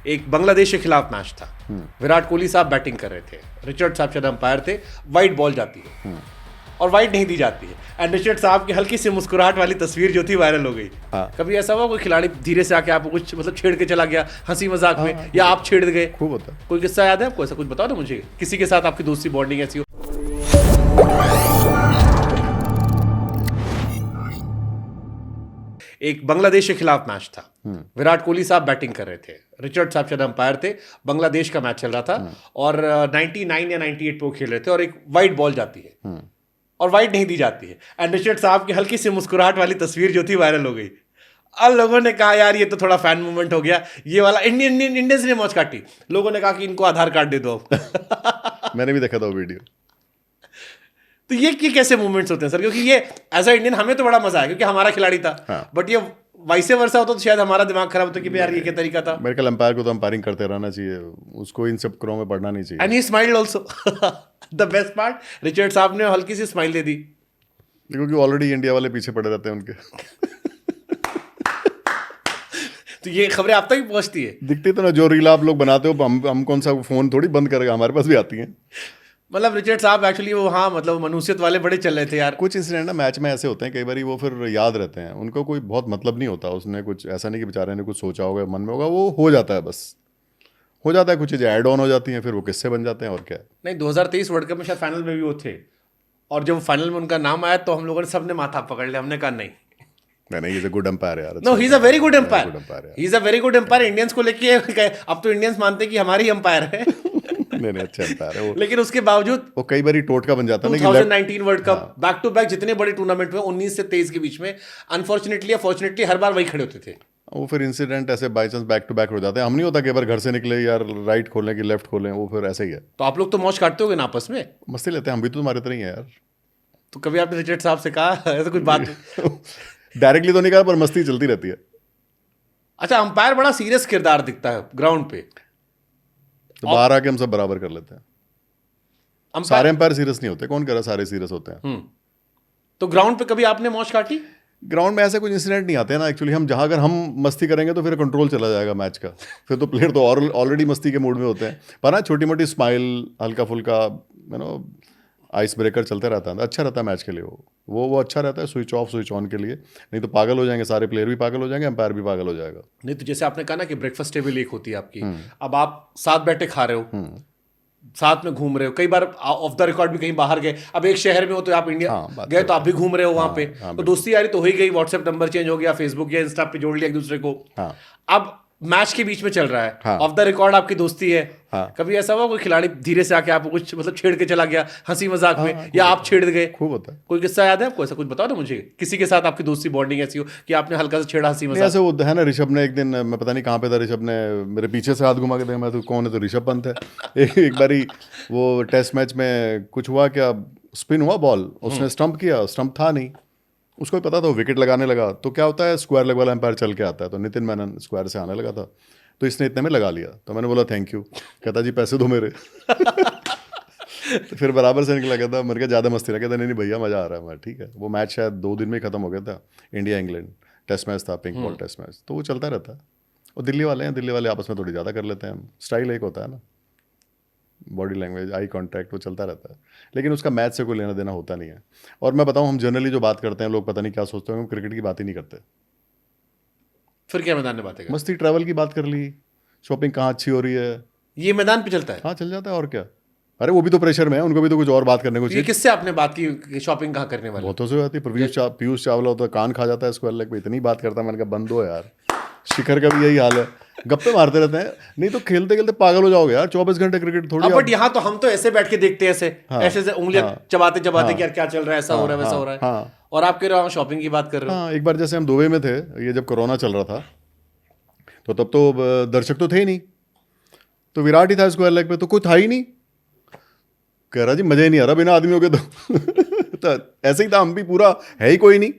एक बांग्लादेश के खिलाफ मैच था। विराट कोहली साहब बैटिंग कर रहे थे, रिचर्ड साहब शायद अंपायर थे, वाइट बॉल जाती है और वाइट नहीं दी जाती है, एंड रिचर्ड साहब की हल्की सी मुस्कुराहट वाली तस्वीर जो थी वायरल हो गई। कभी ऐसा हुआ कोई खिलाड़ी धीरे से आके आपको कुछ मतलब छेड़ के चला गया हंसी मजाक में, या आप छेड़ गए? खूब होता है। कोई किस्सा याद है आपको? ऐसा कुछ बताओ ना मुझे, किसी के साथ आपकी दोस्ती बॉन्डिंग ऐसी हो। एक बांग्लादेश के खिलाफ मैच था। विराट कोहली साहब बैटिंग कर रहे थे, रिचर्ड साहब शायद अंपायर थे, बांग्लादेश का मैच चल रहा था और 99 या 98 पे वो खेल रहे थे और एक वाइट बॉल जाती है और वाइट नहीं दी जाती है, एंड रिचर्ड साहब की हल्की सी मुस्कुराहट वाली तस्वीर जो थी वायरल हो गई। अब लोगों ने कहा यार ये तो थोड़ा फैन मूवमेंट हो गया, ये वाला इंडियंस ने मौज काटी। लोगों ने कहा कि इनको आधार कार्ड दे दो। मैंने भी देखा था वो वीडियो। तो ये कैसे मूवमेंट्स होते हैं सर? क्योंकि ये एज अ इंडियन हमें तो बड़ा मजा आया क्योंकि हमारा खिलाड़ी था, बट ये वाइसे वर्सा होता तो शायद हमारा दिमाग खराब होता कि यार ये क्या तरीका था। मेरे ख्याल अंपायर को तो अंपायरिंग करते रहना चाहिए, उसको इन सब क्रॉ में पढ़ना नहीं चाहिए। And he smiled also. The best part, Richard साहब ने हल्की सी स्माइल दे दी, क्योंकि ऑलरेडी इंडिया वाले पीछे पड़े रहते हैं उनके। तो ये खबरें आप तक ही पहुंचती है। दिखती तो ना, जो रील आप लोग बनाते हो, हम कौन सा फोन थोड़ी बंद करेगा, हमारे पास भी आती हैं। मतलब रिचर्ड साहब एक्चुअली वो हाँ मतलब मनुष्यत वाले बड़े चल रहे थे यार। कुछ इंसिडेंट ना मैच में ऐसे होते हैं, कई बार वो फिर याद रहते हैं, उनको कोई बहुत मतलब नहीं होता, उसने कुछ ऐसा नहीं कि बेचारे ने कुछ सोचा होगा मन में होगा, वो हो जाता है, बस हो जाता है, कुछ चीज़ें ऐड ऑन हो जाती हैं, फिर वो किस्से बन जाते हैं और क्या है। नहीं 2023 वर्ल्ड कप में शायद फाइनल में भी वो थे, और जब फाइनल में उनका नाम आया तो हम लोगों ने सबने माथा पकड़ लिया, हमने कहा नहीं नहीं, इज अ गुड एम्पायर यार। No, he is a very good umpire, he is a very good umpire. Indians को लेके अब तो इंडियंस मानते हैं कि हमारी एम्पायर है। नहीं अच्छा एम्पायर है वो, लेकिन उसके बावजूद वो कई बार टोटका बन जाता है ना। 2019 world cup back to back जितने बड़े टूर्नामेंट में 19 से 23 के बीच में अनफॉर्चुनेटली या फॉर्चुनेटली हर बार वही खड़े होते थे। वो फिर इंसिडेंट ऐसे by chance back to back हो जाते हैं। हम नहीं होता कि बार घर से निकले यार राइट खोलें कि लेफ्ट खोलें, वो फिर ऐसे ही है। तो आप लोग तो मौज काटते होगे ना आपस में? मस्ती लेते हैं हम भी, तो तुम्हारे तरह ही है यार। तो कभी आपने रिचर्ड साहब से कहा ऐसा कुछ बात? डायरेक्टली तो नहीं कहा, पर मस्ती चलती रहती है। अच्छा, अंपायर बड़ा सीरियस किरदार दिखता है ग्राउंड पे, तो बाहर आके हम सब बराबर कर लेते हैं। सारे अंपायर सीरियस नहीं होते, कौन कह रहा सारे सीरियस होते हैं। तो ग्राउंड पे कभी आपने मौज काटी? ग्राउंड में ऐसे कुछ इंसिडेंट नहीं आते हैं ना एक्चुअली। हम जहाँ अगर हम मस्ती करेंगे तो फिर कंट्रोल चला जाएगा मैच का, फिर तो प्लेयर तो ऑलरेडी मस्ती के मूड में होते हैं। पर ना छोटी मोटी स्माइल, हल्का फुल्का आइस ब्रेकर चलता रहता है, अच्छा रहता है मैच के लिए। वो अच्छा रहता है, स्विच ऑफ स्विच ऑन के लिए। नहीं तो पागल हो जाएंगे, सारे प्लेयर भी पागल हो जाएंगे, एम्पायर भी पागल हो जाएगा। नहीं तो जैसे आपने कहा ना कि ब्रेकफास्ट टेबल एक होती है आपकी, अब आप साथ बैठे खा रहे हो, साथ में घूम रहे हो, कई बार ऑफ द रिकॉर्ड भी कहीं बाहर गए, अब एक शहर में हो तो आप इंडिया गए तो आप भी घूम रहे हो वहां पे, तो दोस्ती यारी तो हो ही गई, व्हाट्सएप नंबर चेंज हो गया, फेसबुक या इंस्टा पे जोड़ लिया एक दूसरे को। अब मैच के बीच में चल रहा है, ऑफ द रिकॉर्ड आपकी दोस्ती है। कभी ऐसा हुआ कोई खिलाड़ी धीरे से आके आपको कुछ मतलब छेड़ के चला गया हंसी मजाक में, या आप छेड़ गए? खूब होता है। कोई किस्सा याद है आपको? ऐसा कुछ बताओ ना मुझे, किसी के साथ आपकी दोस्ती बॉन्डिंग ऐसी हो कि आपने हल्का सा छेड़ा हंसी मजाक? ऐसे वो है ना, ऋषभ ने एक दिन, मैं पता नहीं कहाँ पे था, ऋषभ ने मेरे पीछे से हाथ घुमा के देखा, मैं तो कौन है, तो ऋषभ पंत है। एक बारी वो टेस्ट मैच में कुछ हुआ, क्या स्पिन हुआ बॉल, उसने स्टंप किया, स्टंप था नहीं, उसको भी पता था, विकेट लगाने लगा। तो क्या होता है, स्क्वायर लेग वाला एम्पायर चल के आता है, तो नितिन मेनन स्क्वायर से आने लगा था, तो इसने इतने में लगा लिया। तो मैंने बोला थैंक यू, कहता जी पैसे दो मेरे। तो फिर बराबर से निकला, कहता मेरे को ज़्यादा मस्ती ना, कहता नहीं भैया मज़ा आ रहा है। मैं ठीक है। वो मैच शायद 2 दिन में ही खत्म हो गया था, इंडिया इंग्लैंड टेस्ट मैच था, पिंक बॉल टेस्ट मैच, तो वो चलता रहता है। और दिल्ली वाले हैं, दिल्ली वाले आपस में थोड़ी ज़्यादा कर लेते हैं, स्टाइल एक होता है ना, बॉडी लैंग्वेज, आई कॉन्टैक्ट, वो चलता रहता है, लेकिन उसका मैच से कोई लेना देना होता नहीं है। और मैं बताऊँ, हम जनरली जो बात करते हैं, लोग पता नहीं क्या सोचते हैं, हम क्रिकेट की बात ही नहीं करते। फिर क्या मैदान में बातें? मस्ती ट्रैवल की बात कर ली, शॉपिंग कहाँ अच्छी हो रही है, ये मैदान पे चलता है। हाँ चल जाता है, और क्या। अरे वो भी तो प्रेशर में है, उनको भी तो कुछ और बात करने को ये चाहिए। किससे आपने बात की शॉपिंग कहाँ करने वाले? बहुतों से होती है। पीयूष चावला होता है, कान खा जाता है स्क्वायर लेग पे, इतनी बात करता है, मैंने कहा बंद हो यार। शिखर का भी यही हाल है, गप्पे मारते रहते हैं, नहीं तो खेलते खेलते पागल हो जाओगे यार। 24 घंटे क्रिकेट थोड़ी। बट यहाँ तो हम तो ऐसे बैठ के देखते हैं, ऐसे से उंगलियां चबाते चबाते यार क्या चल रहा है, ऐसा हो रहा है, वैसा हो रहा है। और आप कह रहे हो शॉपिंग की बात कर रहे हो। हाँ, एक बार जैसे हम दुबई में थे, ये जब कोरोना चल रहा था, तो तब तो दर्शक तो थे ही नहीं, तो विराट ही था स्क्वायर लेग पे, तो कोई था ही नहीं। कह रहा जी मजा ही नहीं आ रहा बिना आदमियों के। तो ऐसे ही था, हम भी, पूरा है ही कोई नहीं।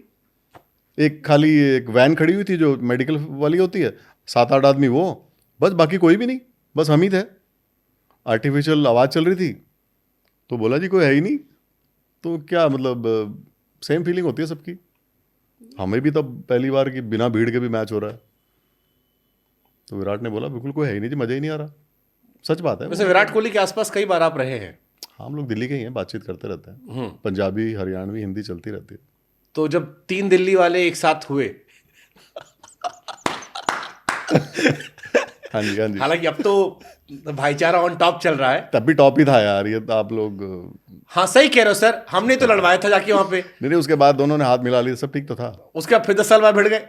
एक खाली एक वैन खड़ी हुई थी जो मेडिकल वाली होती है, 7-8 आदमी, वो बस, बाकी कोई भी नहीं, बस हम ही थे। आर्टिफिशियल आवाज़ चल रही थी, तो बोला जी कोई है ही नहीं। तो क्या मतलब, सेम फीलिंग होती है सबकी। हमें भी तब पहली बार कि बिना भीड़ के भी मैच हो रहा है, तो विराट ने बोला बिल्कुल कोई है ही नहीं जी, मजा ही नहीं आ रहा। सच बात है। वैसे विराट कोहली के आसपास कई बार आप रहे हैं। हाँ, हम लोग दिल्ली के ही हैं, बातचीत करते रहते हैं, पंजाबी हरियाणवी हिंदी चलती रहती है। तो जब 3 दिल्ली वाले एक साथ हुए हाँ जी, हाँ जी। हालांकि अब तो भाईचारा ऑन टॉप चल रहा है। तब भी टॉप ही था यार, ये आप लोग। हाँ सही कह रहे हो सर, हमने तो लड़वाया था जाके वहां पे। नहीं, उसके बाद दोनों ने हाथ मिला लिया, सब ठीक तो था। उसके बाद फिर 10 साल बाद भिड़ गए।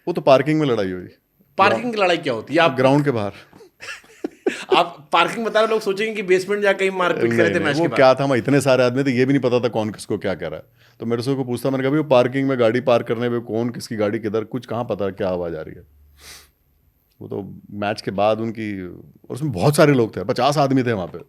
वो तो पार्किंग में लड़ाई हुई, पार्किंग की लड़ाई क्या होती है? आप ग्राउंड के बाहर। आप पार्किंग बता रहे, लोग सोचेंगे कि बेसमेंट जाके कहीं मारपीट कर रहे थे मैच के वो बाद। क्या था, मैं इतने सारे आदमी थे, ये भी नहीं पता था कौन किसको क्या कह रहा है। तो मेरे से को पूछता, मैंने कहा भाई वो पार्किंग में गाड़ी पार्क करने पे कौन किसकी गाड़ी किधर, कुछ कहाँ पता क्या आवाज़ आ रही है। वो तो मैच के बाद उनकी, और उसमें बहुत सारे लोग थे, 50 आदमी थे वहाँ पे।